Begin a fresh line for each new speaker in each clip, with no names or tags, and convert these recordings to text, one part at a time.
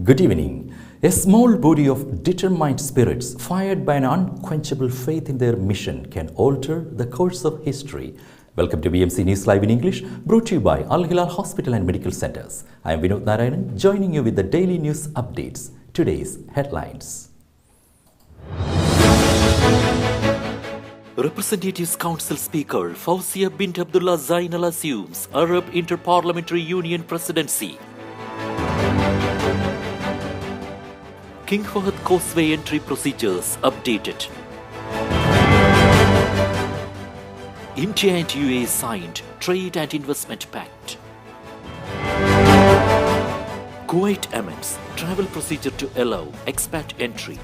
Good evening. A small body of determined spirits fired by an unquenchable faith in their mission can alter the course of history. Welcome to BMC News Live in English, brought to you by Al Hilal Hospital and Medical Centers. I am Vinod Narayanan, joining you with the daily news updates. Today's headlines. Representatives Council Speaker Fawzia bint Abdullah Zainal assumes Arab Inter-Parliamentary Union presidency. King Fahd Causeway entry procedures updated. India and UAE signed Trade and Investment Pact. Kuwait amends travel procedure to allow expat entry.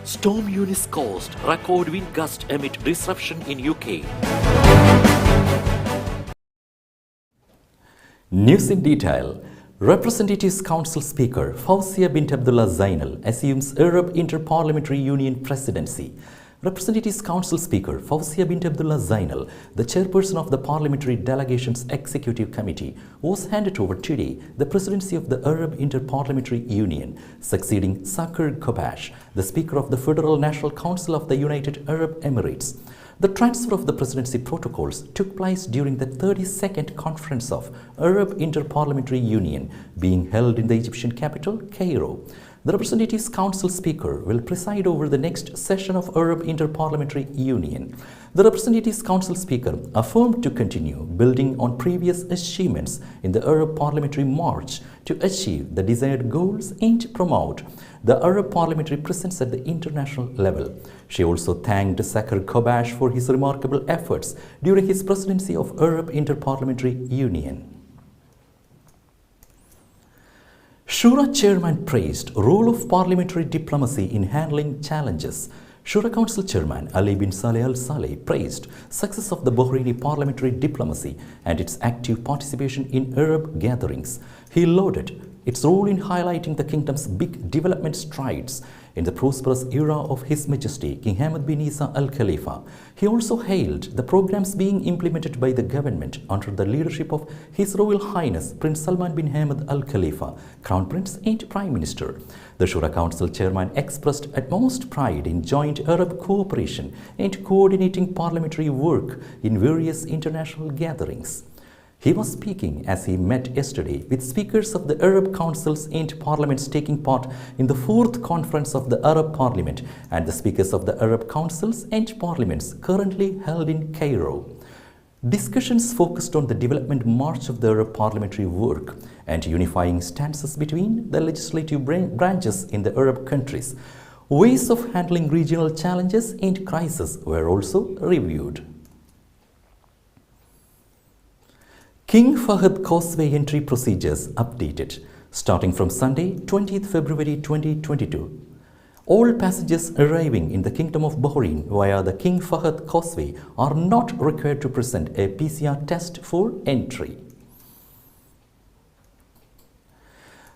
Storm Eunice caused record wind gust amid disruption in UK. News in detail. Representatives Council Speaker Fawzia bint Abdullah Zainal assumes Arab Inter-Parliamentary Union presidency. Representatives Council Speaker Fawzia bint Abdullah Zainal, the chairperson of the Parliamentary Delegation's Executive Committee, was handed over today the presidency of the Arab Inter-Parliamentary Union, succeeding Sakar Kobash, the Speaker of the Federal National Council of the United Arab Emirates. The transfer of the presidency protocols took place during the 32nd Conference of Arab Inter-Parliamentary Union being held in the Egyptian capital, Cairo. The Representatives Council Speaker will preside over the next session of Arab Inter-Parliamentary Union. The Representatives Council Speaker affirmed to continue building on previous achievements in the Arab Parliamentary March to achieve the desired goals and promote the Arab parliamentary presence at the international level. She also thanked Sakar Kobash for his remarkable efforts during his presidency of Arab Inter-Parliamentary Union. Shura Chairman praised role of parliamentary diplomacy in handling challenges. Shura Council Chairman Ali bin Saleh Al Saleh praised success of the Bahraini parliamentary diplomacy and its active participation in Arab gatherings. He lauded its role in highlighting the kingdom's big development strides in the prosperous era of His Majesty King Hamad bin Isa Al Khalifa. He also hailed the programs being implemented by the government under the leadership of His Royal Highness Prince Salman bin Hamad Al Khalifa, Crown Prince and Prime Minister. The Shura Council Chairman expressed utmost pride in joint Arab cooperation and coordinating parliamentary work in various international gatherings. He was speaking as he met yesterday with speakers of the Arab councils and parliaments taking part in the 4th Conference of the Arab Parliament and the speakers of the Arab councils and parliaments currently held in Cairo. Discussions focused on the development march of the Arab parliamentary work and unifying stances between the legislative branches in the Arab countries. Ways of handling regional challenges and crises were also reviewed. King Fahd Causeway entry procedures updated. Starting from Sunday, 20th February 2022, all passengers arriving in the Kingdom of Bahrain via the King Fahd Causeway are not required to present a PCR test for entry.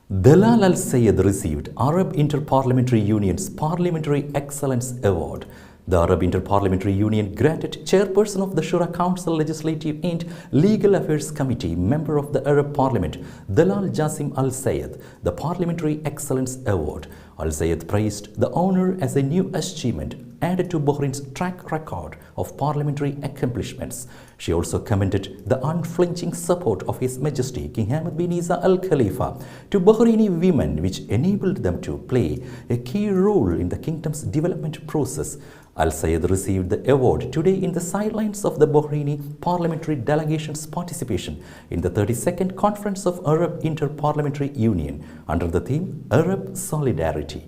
Dalal Al Sayed received Arab Inter-Parliamentary Union's Parliamentary Excellence Award. The Arab Inter-Parliamentary Union granted chairperson of the Shura Council Legislative and Legal Affairs Committee, member of the Arab Parliament, Dalal Jasim Al Sayed, the Parliamentary Excellence Award. Al Sayed praised the honor as a new achievement added to Bahrain's track record of parliamentary accomplishments. She also commended the unflinching support of His Majesty King Hamad bin Isa Al Khalifa to Bahraini women, which enabled them to play a key role in the kingdom's development process. Al Sayed received the award today in the sidelines of the Bahraini parliamentary delegation's participation in the 32nd Conference of Arab Inter-Parliamentary Union under the theme Arab Solidarity.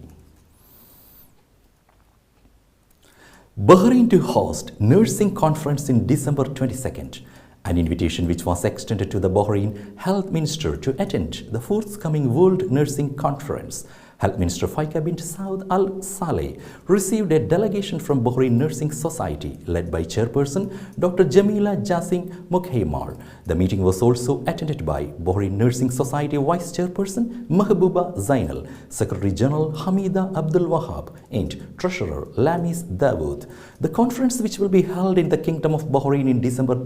Bahrain to host Nursing Conference in December 22nd, an invitation which was extended to the Bahrain Health Minister to attend the forthcoming World Nursing Conference. Health Minister Faika bint Saud Al Saleh received a delegation from Bahrain Nursing Society led by chairperson Dr. Jamila Jasing Mukhaymar. The meeting was also attended by Bahrain Nursing Society Vice Chairperson Mahbooba Zainal, Secretary General Hamida Abdul Wahab and Treasurer Lamis Dawood. The conference, which will be held in the Kingdom of Bahrain in December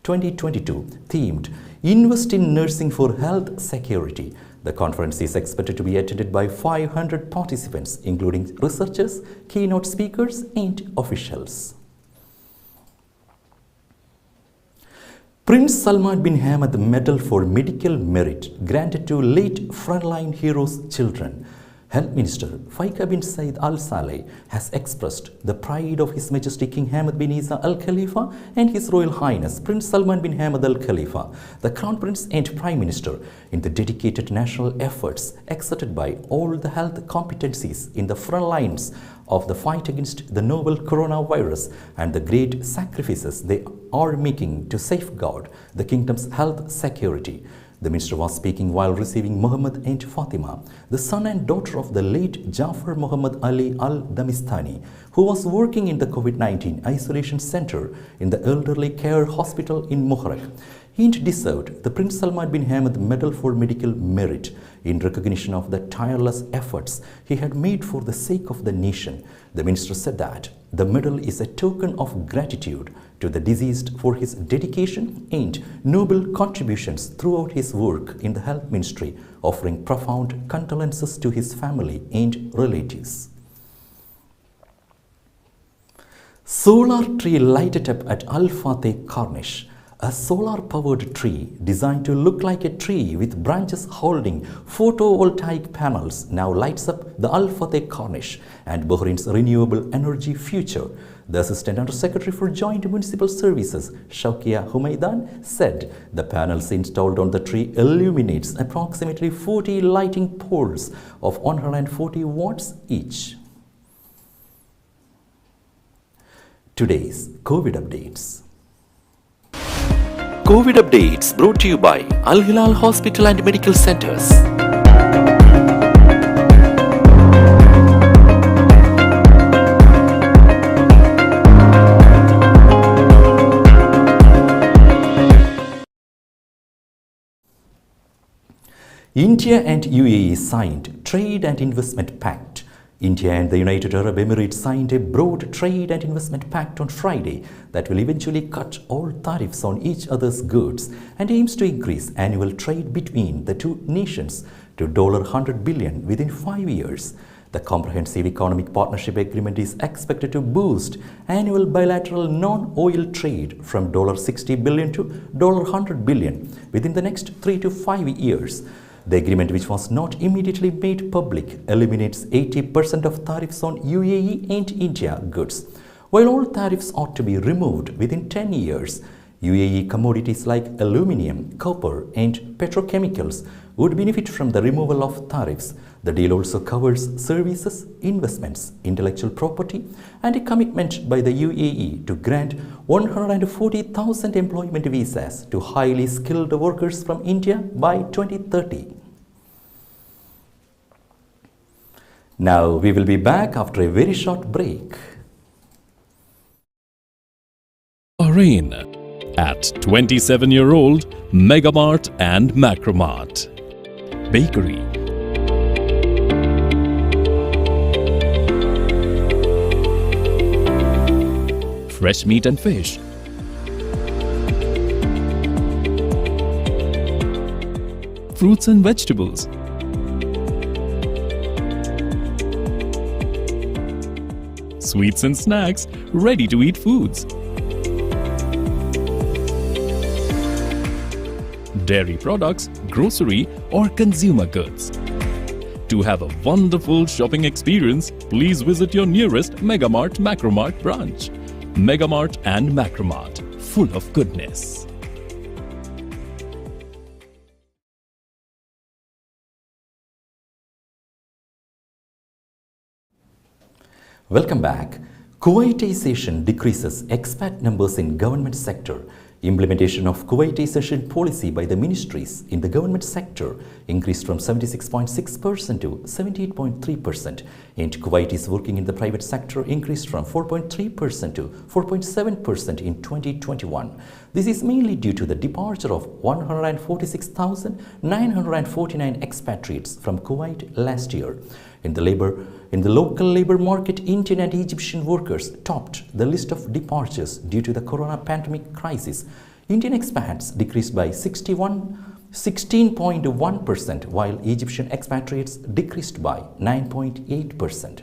2022 themed Invest in Nursing for Health Security. The conference is expected to be attended by 500 participants, including researchers, keynote speakers, and officials. Prince Salman bin Hamad Medal for Medical Merit granted to late frontline heroes' children. Health Minister Faika bin Said Al Saleh has expressed the pride of His Majesty King Hamad bin Isa Al Khalifa and His Royal Highness Prince Salman bin Hamad Al Khalifa, the Crown Prince and Prime Minister, in the dedicated national efforts exerted by all the health competencies in the front lines of the fight against the novel coronavirus and the great sacrifices they are making to safeguard the kingdom's health security. The minister was speaking while receiving Muhammad and Fatima, the son and daughter of the late Jafar Muhammad Ali Al-Damistani, who was working in the COVID-19 isolation center in the elderly care hospital in Muharraq. He deserved the Prince Salman bin Hamad Medal for Medical Merit in recognition of the tireless efforts he had made for the sake of the nation. The minister said that the medal is a token of gratitude to the deceased for his dedication and noble contributions throughout his work in the health ministry, offering profound condolences to his family and relatives. Solar tree lighted up at Al Fateh Corniche. A solar-powered tree designed to look like a tree with branches holding photovoltaic panels now lights up the Al Fateh Corniche and Bahrain's renewable energy future. The Assistant Under-Secretary for Joint Municipal Services, Shaukia Humaidan, said the panels installed on the tree illuminates approximately 40 lighting poles of 140 watts each. Today's COVID updates. COVID updates brought to you by Al Hilal Hospital and Medical Centers. India and UAE signed Trade and Investment Pact. India and the United Arab Emirates signed a broad trade and investment pact on Friday that will eventually cut all tariffs on each other's goods and aims to increase annual trade between the two nations to $100 billion within 5 years. The Comprehensive Economic Partnership Agreement is expected to boost annual bilateral non-oil trade from $60 billion to $100 billion within the next 3 to 5 years. The agreement, which was not immediately made public, eliminates 80% of tariffs on UAE and India goods. While all tariffs ought to be removed within 10 years, UAE commodities like aluminium, copper, and petrochemicals would benefit from the removal of tariffs. The deal also covers services, investments, intellectual property, and a commitment by the UAE to grant 140,000 employment visas to highly skilled workers from India by 2030. Now we will be back after a very short break.
Bahrain at 27-year-old Megamart and Macromart. Bakery. Fresh meat and fish. Fruits and vegetables. Sweets and snacks, ready-to-eat foods. Dairy products, grocery or consumer goods. To have a wonderful shopping experience, please visit your nearest Megamart Macromart branch. Megamart and Macromart, full of goodness.
Welcome back. Kuwaitization decreases expat numbers in government sector. Implementation of Kuwaitization policy by the ministries in the government sector increased from 76.6% to 78.3%, and Kuwaitis working in the private sector increased from 4.3% to 4.7% in 2021. This is mainly due to the departure of 146,949 expatriates from Kuwait last year. In the local labor market, Indian and Egyptian workers topped the list of departures due to the corona pandemic crisis. Indian expats decreased by 16.1%, while Egyptian expatriates decreased by 9.8%.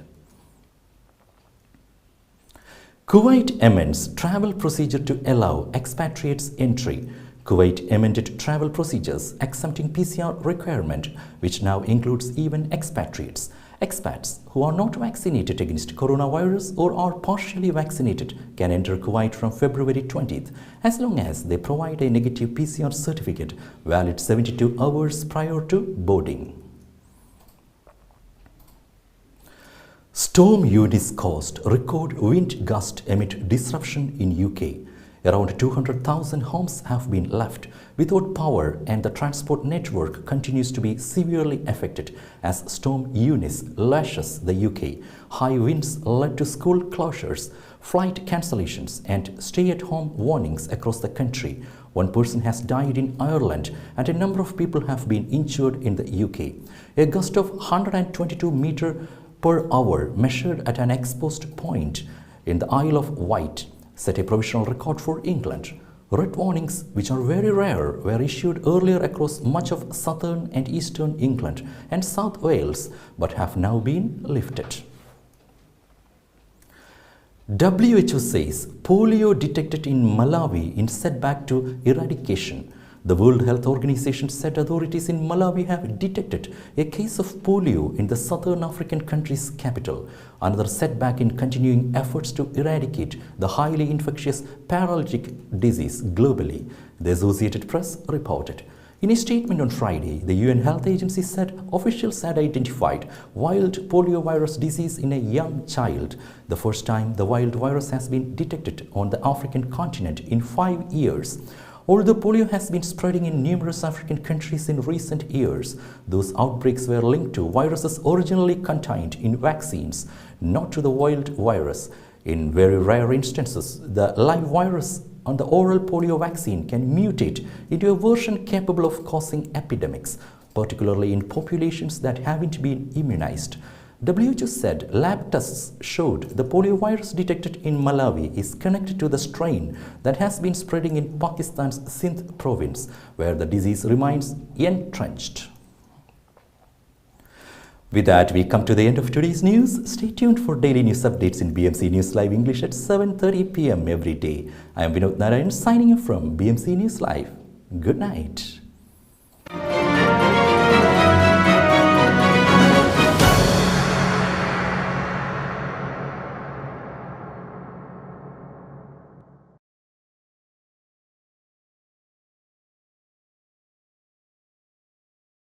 Kuwait amends travel procedure to allow expatriates entry. Kuwait amended travel procedures exempting PCR requirement, which now includes even expatriates. Expats who are not vaccinated against coronavirus or are partially vaccinated can enter Kuwait from February 20th as long as they provide a negative PCR certificate valid 72 hours prior to boarding. Storm Eunice caused record wind gust amid disruption in UK. Around 200,000 homes have been left without power and the transport network continues to be severely affected as Storm Eunice lashes the UK. High winds led to school closures, flight cancellations and stay-at-home warnings across the country. One person has died in Ireland and a number of people have been injured in the UK. A gust of 122 meters per hour measured at an exposed point in the Isle of Wight set a provisional record for England. Red warnings, which are very rare, were issued earlier across much of southern and eastern England and South Wales, but have now been lifted. WHO says polio detected in Malawi in setback to eradication. The World Health Organization said authorities in Malawi have detected a case of polio in the southern African country's capital, another setback in continuing efforts to eradicate the highly infectious paralytic disease globally, the Associated Press reported. In a statement on Friday, the UN Health Agency said officials had identified wild poliovirus disease in a young child, the first time the wild virus has been detected on the African continent in 5 years. Although polio has been spreading in numerous African countries in recent years, those outbreaks were linked to viruses originally contained in vaccines, not to the wild virus. In very rare instances, the live virus on the oral polio vaccine can mutate into a version capable of causing epidemics, particularly in populations that haven't been immunized. WHO said lab tests showed the poliovirus detected in Malawi is connected to the strain that has been spreading in Pakistan's Sindh province, where the disease remains entrenched. With that, we come to the end of today's news. Stay tuned for daily news updates in BMC News Live English at 7:30 p.m. every day. I am Vinod Narayan signing off from BMC News Live. Good night.